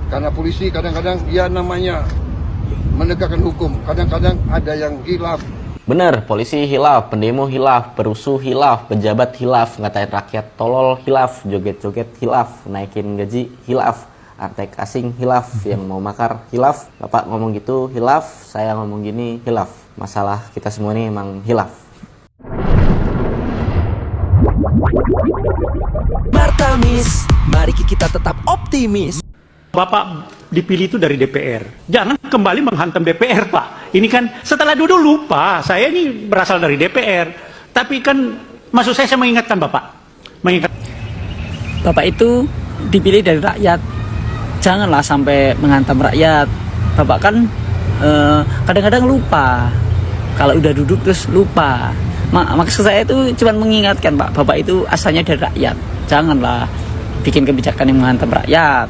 Karena polisi kadang-kadang ya namanya menegakkan hukum, kadang-kadang ada yang hilaf. Bener, polisi hilaf, pendemo hilaf, perusuh hilaf, pejabat hilaf, ngatain rakyat tolol hilaf, joget-joget hilaf, naikin gaji hilaf, artek asing hilaf, yang mau makar hilaf, bapak ngomong gitu hilaf, saya ngomong gini hilaf. Masalah kita semua ini emang hilaf. Martamis, mari kita tetap optimis. Bapak dipilih itu dari DPR. Jangan kembali menghantam DPR, Pak. Ini kan setelah duduk lupa, saya ini berasal dari DPR. Tapi kan maksud saya mengingatkan Bapak. Bapak itu dipilih dari rakyat. Janganlah sampai menghantam rakyat. Bapak kan kadang-kadang lupa. Kalau udah duduk terus lupa. Maksud saya itu cuma mengingatkan, Pak. Bapak itu asalnya dari rakyat. Janganlah bikin kebijakan yang menghantam rakyat.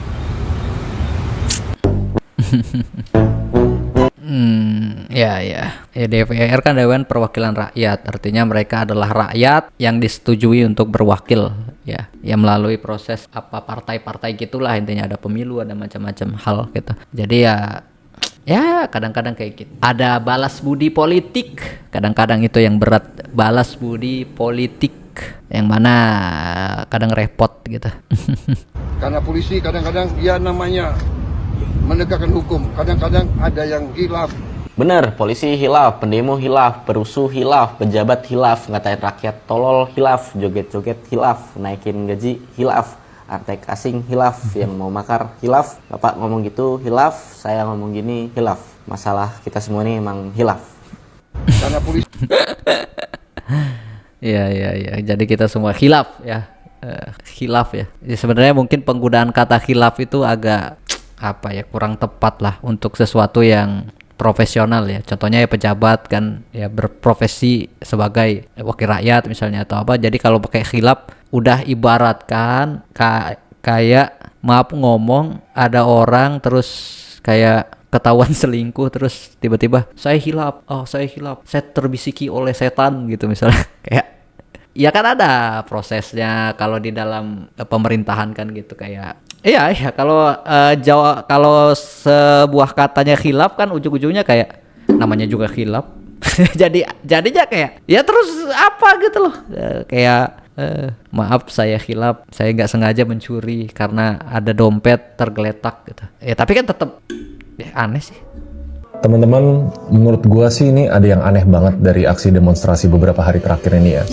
Ya DPR kan Dewan Perwakilan Rakyat, artinya mereka adalah rakyat yang disetujui untuk berwakil, ya melalui proses apa partai-partai gitulah, intinya ada pemilu, ada macam-macam hal gitu. Jadi ya kadang-kadang kayak gitu. Ada balas budi politik, kadang-kadang itu yang berat, balas budi politik, yang mana kadang repot gitu. Karena polisi kadang-kadang ya namanya menegakkan hukum, kadang-kadang ada yang hilaf. Bener, polisi hilaf, pendemo hilaf, perusuh hilaf, pejabat hilaf, ngatain rakyat tolol hilaf, joget-joget hilaf, naikin gaji hilaf, artek asing hilaf, yang mau makar hilaf, bapak ngomong gitu hilaf, saya ngomong gini hilaf. Masalah kita semua ini emang hilaf. Karena polisi Iya. Jadi kita semua khilaf ya. Khilaf ya. Sebenarnya mungkin penggunaan kata khilaf itu agak kurang tepat lah untuk sesuatu yang profesional ya. Contohnya ya pejabat kan ya berprofesi sebagai wakil rakyat misalnya atau apa. Jadi kalau pakai khilaf udah ibaratkan kayak maaf ngomong ada orang terus kayak ketahuan selingkuh terus tiba-tiba saya hilaf, saya terbisiki oleh setan gitu misalnya. Kayak ya kan ada prosesnya kalau di dalam pemerintahan kan gitu kayak kalau sebuah katanya khilaf kan ujung-ujungnya kayak namanya juga khilaf. jadinya kayak ya terus apa gitu loh. Kayak maaf saya khilaf, saya nggak sengaja mencuri karena ada dompet tergeletak gitu. Ya tapi kan tetap ya, aneh sih. Teman-teman, menurut gua sih ini ada yang aneh banget dari aksi demonstrasi beberapa hari terakhir ini ya.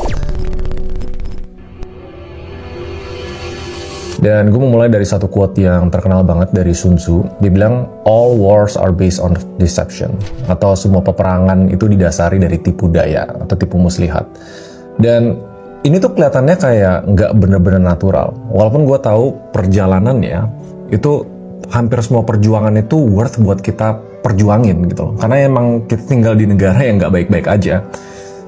Dan gue mau mulai dari satu quote yang terkenal banget dari Sun Tzu. Dia bilang, all wars are based on deception. Atau semua peperangan itu didasari dari tipu daya atau tipu muslihat. Dan ini tuh kelihatannya kayak nggak bener-bener natural. Walaupun gue tahu perjalanannya itu hampir semua perjuangan itu worth buat kita perjuangin gitu loh. Karena emang kita tinggal di negara yang nggak baik-baik aja.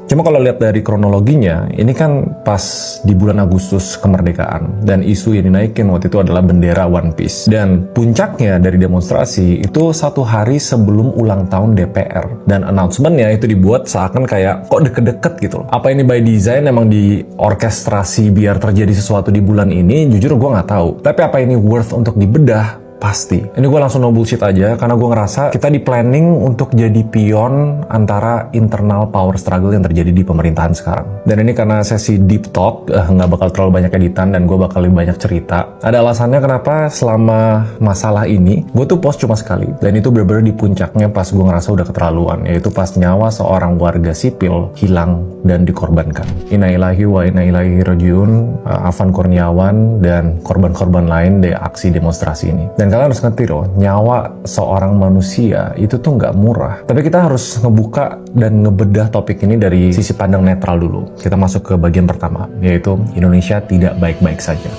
Cuma kalau lihat dari kronologinya, ini kan pas di bulan Agustus kemerdekaan dan isu yang dinaikin waktu itu adalah bendera One Piece. Dan puncaknya dari demonstrasi itu satu hari sebelum ulang tahun DPR. Dan announcementnya itu dibuat seakan kayak kok deket-deket gitu loh. Apa ini by design emang diorkestrasi biar terjadi sesuatu di bulan ini? Jujur gue nggak tahu. Tapi apa ini worth untuk dibedah? Pasti. Ini gue langsung no bullshit aja karena gue ngerasa kita di planning untuk jadi pion antara internal power struggle yang terjadi di pemerintahan sekarang. Dan ini karena sesi deep talk, nggak bakal terlalu banyak editan dan gue bakal lebih banyak cerita. Ada alasannya kenapa selama masalah ini gue tuh post cuma sekali. Dan itu bener-bener di puncaknya pas gue ngerasa udah keterlaluan. Yaitu pas nyawa seorang warga sipil hilang dan dikorbankan. Inna lillahi wa inna ilaihi rajiun, Afan Kurniawan dan korban-korban lain dari aksi demonstrasi ini. Dan kalian harus ngerti loh, nyawa seorang manusia itu tuh nggak murah. Tapi kita harus ngebuka dan ngebedah topik ini dari sisi pandang netral dulu. Kita masuk ke bagian pertama, yaitu Indonesia tidak baik-baik saja.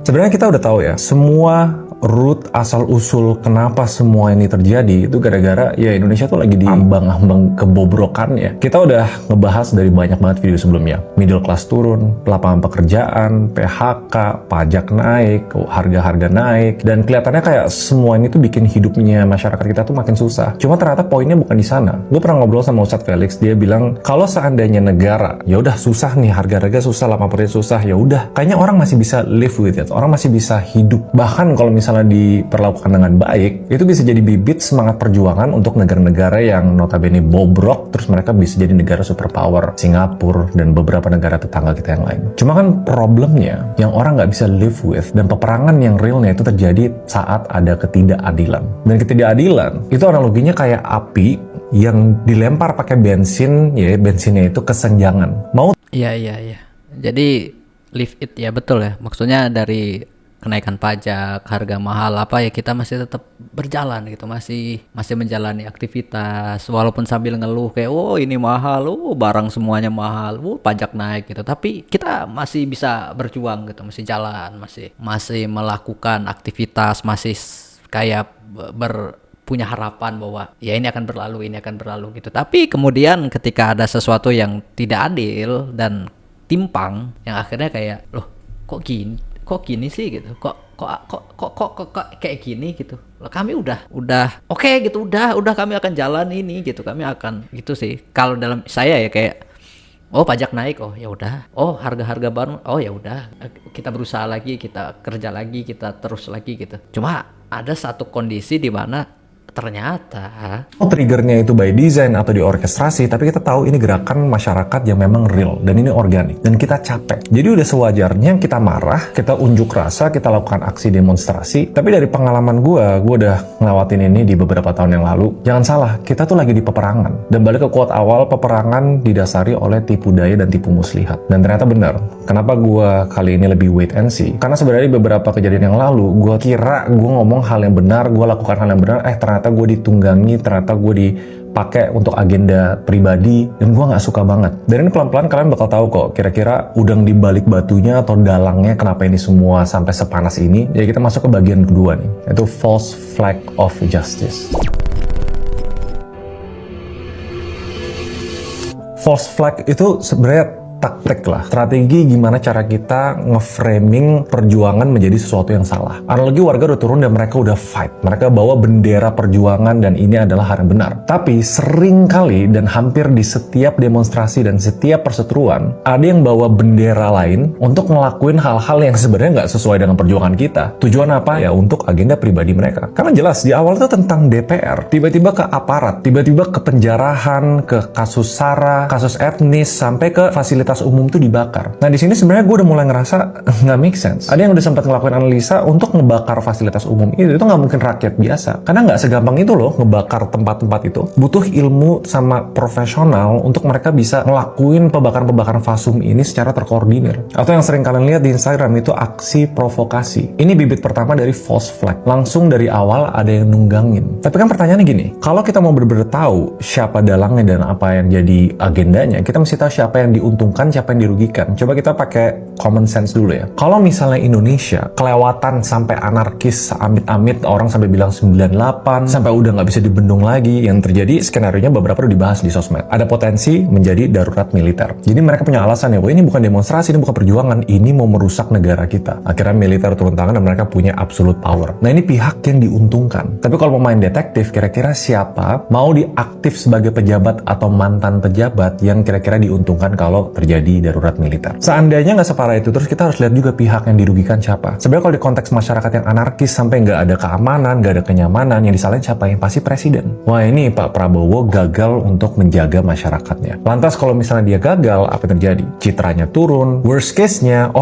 Sebenarnya kita udah tahu ya, semua root asal-usul kenapa semua ini terjadi itu gara-gara ya Indonesia tuh lagi di ambang-ambang kebobrokannya. Kita udah ngebahas dari banyak banget video sebelumnya. Middle class turun, lapangan pekerjaan, PHK, pajak naik, harga-harga naik, dan kelihatannya kayak semua ini tuh bikin hidupnya masyarakat kita tuh makin susah. Cuma ternyata poinnya bukan di sana. Gue pernah ngobrol sama Ustadz Felix, dia bilang kalau seandainya negara ya udah susah nih, harga-harga susah, lapangan pekerjaan susah, ya udah kayaknya orang masih bisa live with it, orang masih bisa hidup. Bahkan kalau misalnya diperlakukan dengan baik, itu bisa jadi bibit semangat perjuangan untuk negara-negara yang notabene bobrok, terus mereka bisa jadi negara superpower, Singapura dan beberapa negara tetangga kita yang lain. Cuma kan problemnya yang orang nggak bisa live with, dan peperangan yang realnya itu terjadi saat ada ketidakadilan. Dan ketidakadilan itu analoginya kayak api yang dilempar pakai bensin, ya bensinnya itu kesenjangan. Mau Iya. Jadi live it ya, betul ya. Maksudnya dari kenaikan pajak, harga mahal apa ya, kita masih tetap berjalan gitu, masih menjalani aktivitas walaupun sambil ngeluh kayak oh ini mahal, oh barang semuanya mahal, oh pajak naik gitu. Tapi kita masih bisa berjuang gitu, masih jalan, masih melakukan aktivitas, masih kayak punya harapan bahwa ya ini akan berlalu gitu. Tapi kemudian ketika ada sesuatu yang tidak adil dan timpang, yang akhirnya kayak loh kok gini sih gitu, kok kayak gini gitu. Loh, kami udah oke gitu, udah kami akan jalan ini gitu, kami akan gitu sih. Kalau dalam saya ya kayak oh pajak naik, oh ya udah, oh harga baru, oh ya udah, kita berusaha lagi, kita kerja lagi, kita terus lagi gitu. Cuma ada satu kondisi di mana ternyata triggernya itu by design atau diorkestrasi, tapi kita tahu ini gerakan masyarakat yang memang real dan ini organik dan kita capek. Jadi udah sewajarnya kita marah, kita unjuk rasa, kita lakukan aksi demonstrasi. Tapi dari pengalaman gue udah ngelawatin ini di beberapa tahun yang lalu. Jangan salah, kita tuh lagi di peperangan. Dan balik ke quote awal, peperangan didasari oleh tipu daya dan tipu muslihat. Dan ternyata benar. Kenapa gue kali ini lebih wait and see? Karena sebenarnya beberapa kejadian yang lalu, gue kira gue ngomong hal yang benar, gue lakukan hal yang benar, ternyata gue ditunggangi, ternyata gue dipakai untuk agenda pribadi, dan gue nggak suka banget. Dan ini pelan-pelan kalian bakal tahu kok kira-kira udang di balik batunya atau dalangnya kenapa ini semua sampai sepanas ini. Ya kita masuk ke bagian kedua nih, yaitu false flag of justice. False flag itu sebenarnya taktik lah, strategi gimana cara kita nge-framing perjuangan menjadi sesuatu yang salah. Analogi warga udah turun dan mereka udah fight, mereka bawa bendera perjuangan dan ini adalah hal yang benar. Tapi sering kali dan hampir di setiap demonstrasi dan setiap perseteruan ada yang bawa bendera lain untuk ngelakuin hal-hal yang sebenarnya nggak sesuai dengan perjuangan kita. Tujuan apa? Ya untuk agenda pribadi mereka. Karena jelas di awal itu tentang DPR, tiba-tiba ke aparat, tiba-tiba ke penjarahan, ke kasus SARA, kasus etnis, sampai ke fasilitas umum tuh dibakar. Nah di sini sebenarnya gue udah mulai ngerasa nggak make sense. Ada yang udah sempat ngelakuin analisa untuk ngebakar fasilitas umum itu nggak mungkin rakyat biasa, karena nggak segampang itu loh ngebakar tempat-tempat itu. Butuh ilmu sama profesional untuk mereka bisa ngelakuin pembakaran fasum ini secara terkoordinir. Atau yang sering kalian lihat di Instagram itu aksi provokasi. Ini bibit pertama dari false flag. Langsung dari awal ada yang nunggangin. Tapi kan pertanyaannya gini, kalau kita mau bener-bener tahu siapa dalangnya dan apa yang jadi agendanya, kita mesti tahu siapa yang diuntungkan, siapa yang dirugikan. Coba kita pakai common sense dulu ya. Kalau misalnya Indonesia kelewatan sampai anarkis, amit-amit orang sampai bilang 98, sampai udah nggak bisa dibendung lagi, yang terjadi skenario-nya beberapa udah dibahas di sosmed. Ada potensi menjadi darurat militer. Jadi mereka punya alasan ya, wah ini bukan demonstrasi, ini bukan perjuangan, ini mau merusak negara kita. Akhirnya militer turun tangan dan mereka punya absolute power. Nah ini pihak yang diuntungkan. Tapi kalau mau main detektif, kira-kira siapa mau diaktif sebagai pejabat atau mantan pejabat yang kira-kira diuntungkan kalau terjadi darurat militer? Seandainya nggak separah itu, terus kita harus lihat juga pihak yang dirugikan siapa. Sebenarnya kalau di konteks masyarakat yang anarkis sampai nggak ada keamanan, nggak ada kenyamanan, yang disalahin siapa? Yang pasti presiden. Wah ini Pak Prabowo gagal untuk menjaga masyarakatnya. Lantas kalau misalnya dia gagal, apa yang terjadi? Citranya turun, worst case-nya,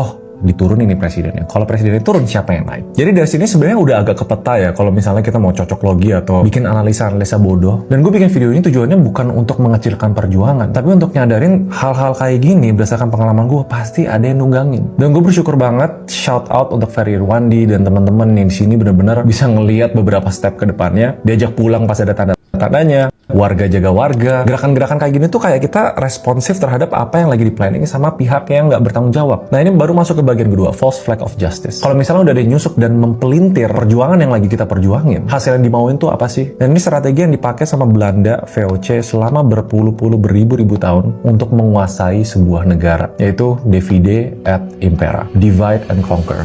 diturunin nih presidennya. Kalau presidennya turun, siapa yang naik? Jadi dari sini sebenarnya udah agak kepeta ya kalau misalnya kita mau cocok logi atau bikin analisa bodoh. Dan gue bikin video ini tujuannya bukan untuk mengecilkan perjuangan, tapi untuk nyadarin hal-hal kayak gini berdasarkan pengalaman gue pasti ada yang nunggangin. Dan gue bersyukur banget, shout out untuk Ferry Irwandi dan teman-teman yang di sini benar-benar bisa ngelihat beberapa step ke depannya, diajak pulang pas ada tanda-tandanya, warga jaga warga. Gerakan-gerakan kayak gini tuh kayak kita responsif terhadap apa yang lagi di planning sama pihak yang nggak bertanggung jawab. Nah ini baru masuk ke bagian kedua, false flag of justice. Kalau misalnya udah ada yang nyusuk dan mempelintir perjuangan yang lagi kita perjuangin, hasil yang dimauin tuh apa sih? Dan ini strategi yang dipakai sama Belanda, VOC selama berpuluh-puluh beribu-ribu tahun untuk menguasai sebuah negara, yaitu divide et impera, divide and conquer.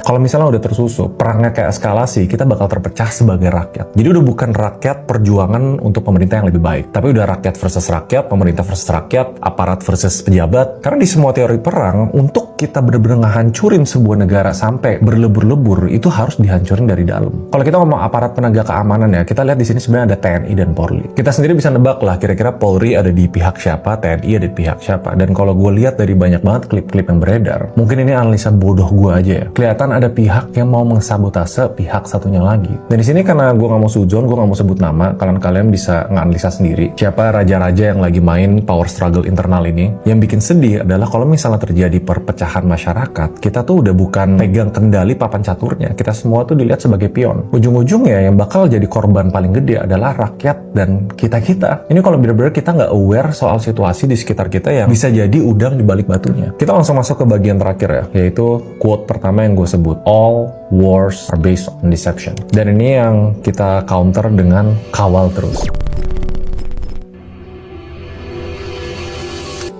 Kalau misalnya udah tersusup, perangnya kayak eskalasi, kita bakal terpecah sebagai rakyat. Jadi udah bukan rakyat perjuangan untuk pemerintah yang lebih baik, tapi udah rakyat versus rakyat, pemerintah versus rakyat, aparat versus pejabat. Karena di semua teori perang, untuk kita benar-benar ngehancurin sebuah negara sampai berlebur-lebur, itu harus dihancurin dari dalam. Kalau kita ngomong aparat penegak keamanan ya, kita lihat di sini sebenarnya ada TNI dan Polri. Kita sendiri bisa nebak lah, kira-kira Polri ada di pihak siapa, TNI ada di pihak siapa. Dan kalau gue lihat dari banyak banget klip-klip yang beredar, mungkin ini analisa bodoh gue aja ya. Kelihatan ada pihak yang mau mensabotase pihak satunya lagi. Dan di sini karena gue nggak mau suzon, gue nggak mau sebut nama, kalian bisa nganalisa sendiri siapa raja-raja yang lagi main power struggle internal ini. Yang bikin sedih adalah kalau misalnya terjadi perpecahan masyarakat, kita tuh udah bukan pegang kendali papan caturnya, kita semua tuh dilihat sebagai pion. Ujung-ujungnya yang bakal jadi korban paling gede adalah rakyat dan kita-kita. Ini kalau benar-benar kita nggak aware soal situasi di sekitar kita yang bisa jadi udang di balik batunya. Kita langsung masuk ke bagian terakhir ya, yaitu quote pertama yang gue sebut, all wars are based on deception. Dan ini yang kita counter dengan kawal terus.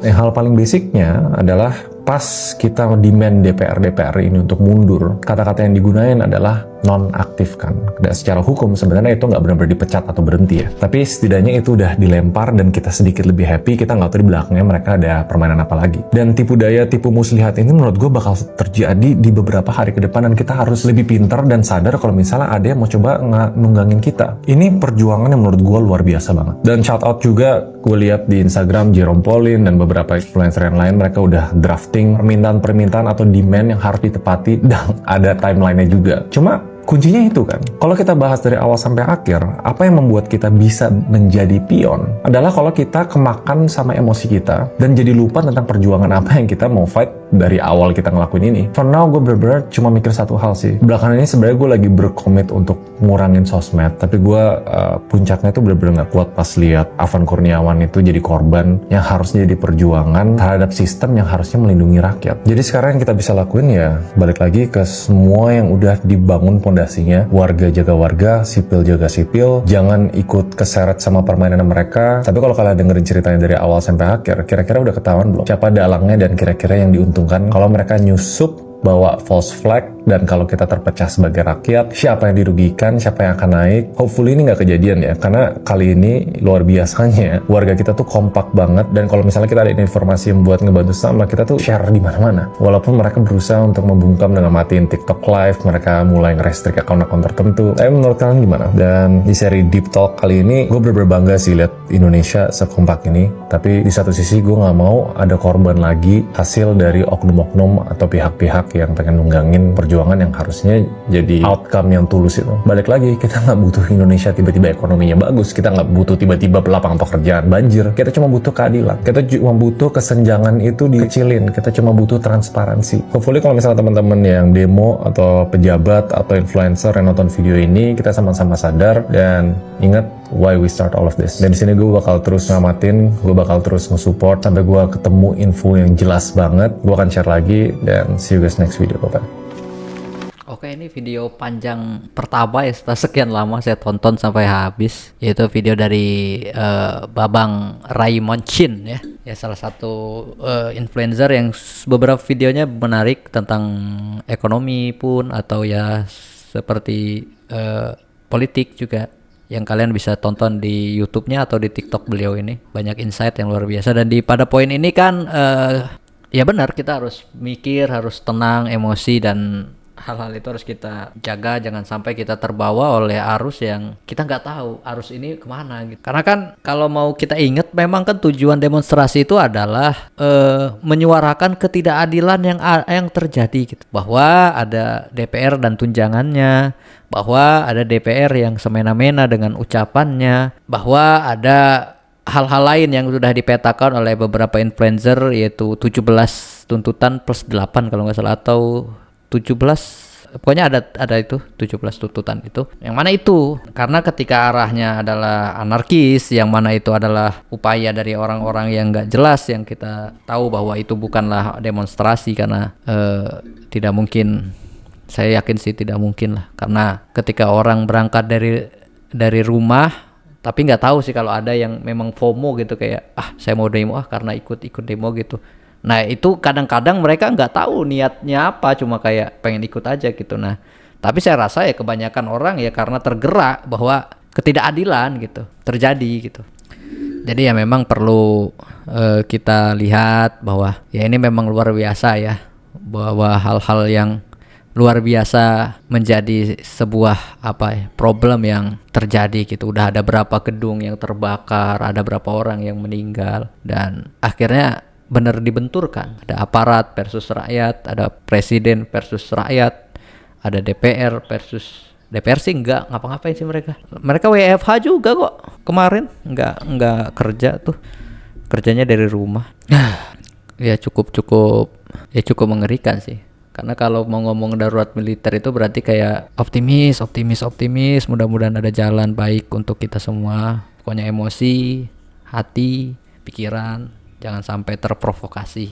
Hal paling basicnya adalah pas kita demand DPR ini untuk mundur, kata-kata yang digunain adalah nonaktifkan. Dan secara hukum sebenarnya itu nggak benar-benar dipecat atau berhenti ya. Tapi setidaknya itu udah dilempar dan kita sedikit lebih happy, kita nggak tahu di belakangnya mereka ada permainan apa lagi. Dan tipu daya, tipu muslihat ini menurut gue bakal terjadi di beberapa hari ke depan dan kita harus lebih pintar dan sadar kalau misalnya ada yang mau coba nunggangin kita. Ini perjuangan yang menurut gue luar biasa banget. Dan shout out juga gue lihat di Instagram Jerome Pauline dan beberapa influencer yang lain, mereka udah drafting permintaan-permintaan atau demand yang harus ditepati dan ada timeline-nya juga. Cuma kuncinya itu kan, kalau kita bahas dari awal sampai akhir, apa yang membuat kita bisa menjadi pion adalah kalau kita kemakan sama emosi kita dan jadi lupa tentang perjuangan apa yang kita mau fight dari awal kita ngelakuin ini. For now, gue bener-bener cuma mikir satu hal sih. Belakangan ini sebenarnya gue lagi berkomit untuk ngurangin sosmed, tapi gue puncaknya tuh bener-bener gak kuat pas lihat Afan Kurniawan itu jadi korban yang harusnya jadi perjuangan terhadap sistem yang harusnya melindungi rakyat. Jadi sekarang yang kita bisa lakuin ya, balik lagi ke semua yang udah dibangun fondasinya, warga jaga warga, sipil jaga sipil, jangan ikut keseret sama permainan mereka. Tapi kalau kalian dengerin ceritanya dari awal sampai akhir, kira-kira udah ketahuan belum siapa dalangnya dan kira-kira yang diuntungkan kalau mereka nyusup bawa false flag, dan kalau kita terpecah sebagai rakyat, siapa yang dirugikan, siapa yang akan naik. Hopefully ini nggak kejadian ya, karena kali ini luar biasanya warga kita tuh kompak banget, dan kalau misalnya kita ada informasi yang buat ngebantu sama, kita tuh share di mana-mana. Walaupun mereka berusaha untuk membungkam dengan matiin TikTok Live, mereka mulai nge-restrict akun-akun tertentu. Tapi menurut kalian gimana? Dan di seri Deep Talk kali ini, gue bener-bener bangga sih lihat Indonesia sekompak ini. Tapi di satu sisi gue nggak mau ada korban lagi hasil dari oknum-oknum atau pihak-pihak yang pengen nunggangin perjuangan yang harusnya jadi outcome yang tulus itu. Balik lagi, kita nggak butuh Indonesia tiba-tiba ekonominya bagus, kita nggak butuh tiba-tiba lapangan pekerjaan banjir, kita cuma butuh keadilan, kita cuma butuh kesenjangan itu dikecilin, kita cuma butuh transparansi. Hopefully kalau misalnya teman-teman yang demo atau pejabat atau influencer yang nonton video ini, kita sama-sama sadar dan ingat why we start all of this. Dan di sini gue bakal terus ngamatin, gue bakal terus nge-support sampai gue ketemu info yang jelas banget. Gue akan share lagi dan see you guys next video. Bye-bye. Oke, ini video panjang pertama ya setelah sekian lama saya tonton sampai habis, yaitu video dari Babang Raymond Chin ya salah satu influencer yang beberapa videonya menarik tentang ekonomi pun atau ya seperti politik juga, yang kalian bisa tonton di YouTube-nya atau di TikTok beliau ini. Banyak insight yang luar biasa, dan pada poin ini kan ya benar, kita harus mikir, harus tenang, emosi, dan hal-hal itu harus kita jaga, jangan sampai kita terbawa oleh arus yang kita nggak tahu arus ini kemana gitu. Karena kan kalau mau kita ingat, memang kan tujuan demonstrasi itu adalah menyuarakan ketidakadilan yang terjadi gitu. Bahwa ada DPR dan tunjangannya, bahwa ada DPR yang semena-mena dengan ucapannya, bahwa ada hal-hal lain yang sudah dipetakan oleh beberapa influencer, yaitu 17 tuntutan plus 8 kalau nggak salah, atau 17 pokoknya ada itu 17 tuntutan itu. Yang mana itu? Karena ketika arahnya adalah anarkis, yang mana itu adalah upaya dari orang-orang yang nggak jelas, yang kita tahu bahwa itu bukanlah demonstrasi karena tidak mungkin. Saya yakin sih tidak mungkin lah, karena ketika orang berangkat dari rumah, tapi nggak tahu sih kalau ada yang memang FOMO gitu, kayak saya mau demo karena ikut demo gitu. Nah itu kadang-kadang mereka nggak tahu niatnya apa, cuma kayak pengen ikut aja gitu. Nah tapi saya rasa ya kebanyakan orang ya karena tergerak bahwa ketidakadilan gitu terjadi gitu. Jadi ya memang perlu kita lihat bahwa ya ini memang luar biasa ya, bahwa hal-hal yang luar biasa menjadi sebuah problem yang terjadi gitu. Udah ada berapa gedung yang terbakar, ada berapa orang yang meninggal, dan akhirnya benar dibenturkan. Ada aparat versus rakyat, ada presiden versus rakyat, ada DPR versus DPR sih nggak ngapa-ngapain sih mereka. Mereka WFH juga kok kemarin, nggak kerja tuh, kerjanya dari rumah. Ya cukup mengerikan sih. Karena kalau mau ngomong darurat militer itu berarti kayak optimis, mudah-mudahan ada jalan baik untuk kita semua. Pokoknya emosi, hati, pikiran jangan sampai terprovokasi.